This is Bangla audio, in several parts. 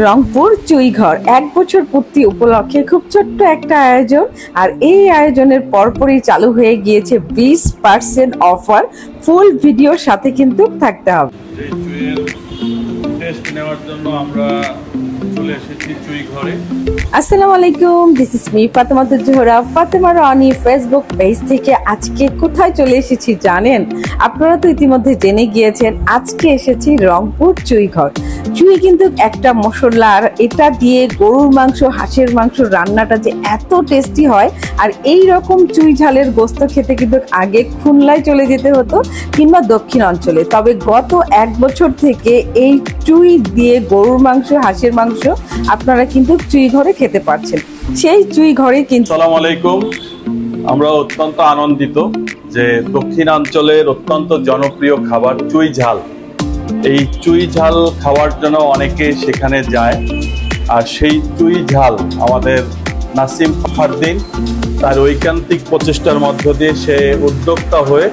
রংপুর চুইঘর 1 বছর পূর্তি উপলক্ষে খুব ছোট্ট একটা আয়োজন। আর এই আয়োজনের পরপরই চালু হয়ে গিয়েছে 20% অফার। ফুল ভিডিওর সাথে কিন্তু থাকতে হবে। টেস্ট নেওয়ার জন্য আমরা চলে এসেছি চুইঘরে। আসসালামু আলাইকুম, this is me Fatema Zohra, Fatema Rani Facebook page থেকে। আজকে কোথায় চলে এসেছি জানেন? আপনারা তো ইতিমধ্যে জেনে গিয়েছেন, আজকে এসেছি রংপুর চুইঘর। চুই কিন্তু একটা মশলা, আর এটা দিয়ে গরুর মাংস, হাঁসের মাংস রান্নাটা যে এত টেস্টি হয়। আর এই রকম চুই ঝালের গোস্ত খেতে কিন্তু আগে খুলনায় চলে যেতে হতো কিংবা দক্ষিণ অঞ্চলে। তবে গত 1 বছর থেকে এই চুই দিয়ে গরুর মাংস, হাঁসের মাংস আপনারা কিন্তু চুইঘরে খেতে পারছেন। সেই চুইঘরে কিন্তু আসসালামু আলাইকুম। আমরা অত্যন্ত আনন্দিত যে দক্ষিণাঞ্চলের অত্যন্ত জনপ্রিয় খাবার চুই ঝাল, এই চুই ঝাল খাওয়ার জন্য অনেকে সেখানে যায়। আর সেই চুই ঝাল আমাদের নাসিম ফারদিন তার ঐকান্তিক প্রচেষ্টার মধ্য দিয়ে সে উদ্যোক্তা হয়ে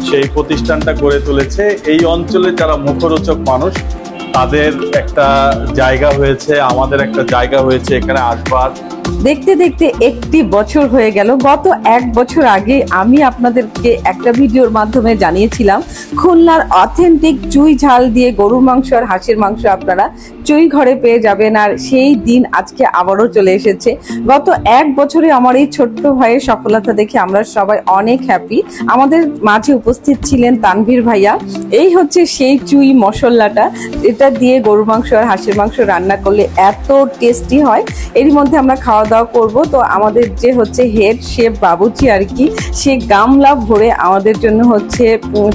সেই প্রতিষ্ঠানটা গড়ে তুলেছে। এই অঞ্চলে যারা মুখরোচক মানুষ তাদের একটা জায়গা হয়েছে, আমাদের একটা জায়গা হয়েছে এখানে আসবার। দেখতে দেখতে 1 বছর হয়ে গেল। গত 1 বছর আগে আমি আপনাদেরকে একটা ভিডিওর মাধ্যমে জানিয়েছিলাম খুলনার অথেন্টিক চুই ঝাল দিয়ে গরুর মাংস আর হাঁসের মাংস আপনারা চুই ঘরে পেয়ে যাবেন। আর সেই দিন আজকে আবারও চলে এসেছে। গত 1 বছরে আমার এই ছোট্ট ভাইয়ের সফলতা দেখে আমরা সবাই অনেক হ্যাপি। আমাদের মাঝে উপস্থিত ছিলেন তানভীর ভাইয়া। এই হচ্ছে সেই চুই মশলাটা, এটা দিয়ে গরুর মাংস আর হাঁসের মাংস রান্না করলে এত টেস্টি হয়। এরই মধ্যে আমরা খাওয়া দাওয়া করবো। তো আমাদের যে হচ্ছে হেড শেফ বাবুচি আর কি, সে গামলা ভরে আমাদের জন্য হচ্ছে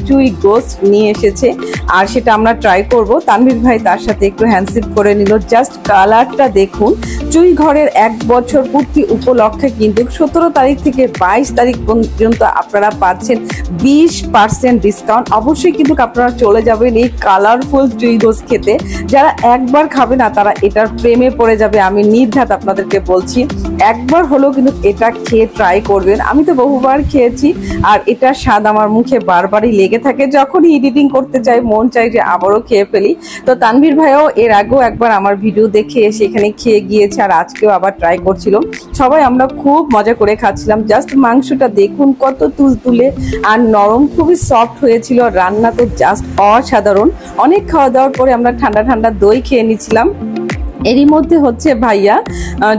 চুই গোস্ত নিয়ে এসেছে, আর সেটা আমরা ট্রাই করব। তানভীর ভাই তার সাথে একটু হ্যান্ডসিপ করে নিল। জাস্ট কালারটা দেখুন। চুই ঘরের 1 বছর পূর্তি উপলক্ষে কিন্তু 17 তারিখ থেকে 22 তারিখ পর্যন্ত আপনারা পাচ্ছেন 20% ডিসকাউন্ট। অবশ্যই কিন্তু আপনারা চলে যাবেন এই কালারফুল চুই গোস্ত খেতে। যারা একবার খাবে না তারা এটার প্রেমে পড়ে যাবে, আমি নির্ঘাত আপনাদেরকে বলছি। একবার হলেও কিন্তু এটা খেয়ে ট্রাই করবেন। আমি তো বহুবার খেয়েছি, আর এটার স্বাদ আমার মুখে বারবারই লেগে থাকে। যখনই এডিটিং করতে চাই মন চাই যে আবারও খেয়ে ফেলি। তো তানভীর ভাইও এর আগেও একবার আমার ভিডিও দেখে সেখানে খেয়ে গিয়েছে, আর আজকেও আবার ট্রাই করছিল। সবাই আমরা খুব মজা করে খাচ্ছিলাম। জাস্ট মাংসটা দেখুন কত তুলতুলে আর নরম, খুবই সফট হয়েছিল। রান্না তো জাস্ট অসাধারণ। অনেক খাওয়া দাওয়ার পরে আমরা ঠান্ডা ঠান্ডা দই খেয়ে নিচ্ছিলাম। এরই মধ্যে হচ্ছে ভাইয়া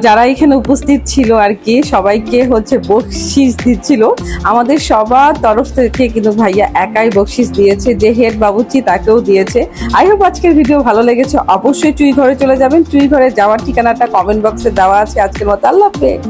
যারা এখানে উপস্থিত ছিল আর কি, সবাইকে হচ্ছে বকশিস দিচ্ছিল। আমাদের সবার তরফ থেকে কিন্তু ভাইয়া একাই বকশিস দিয়েছে, যে হেড বাবুচি তাকেও দিয়েছে। আই হোপ আজকের ভিডিও ভালো লেগেছে। অবশ্যই চুই ঘরে চলে যাবেন। চুই ঘরে যাওয়ার ঠিকানাটা কমেন্ট বক্সে দেওয়া আছে। আজকের মতো আল্লাহ হাফেজ।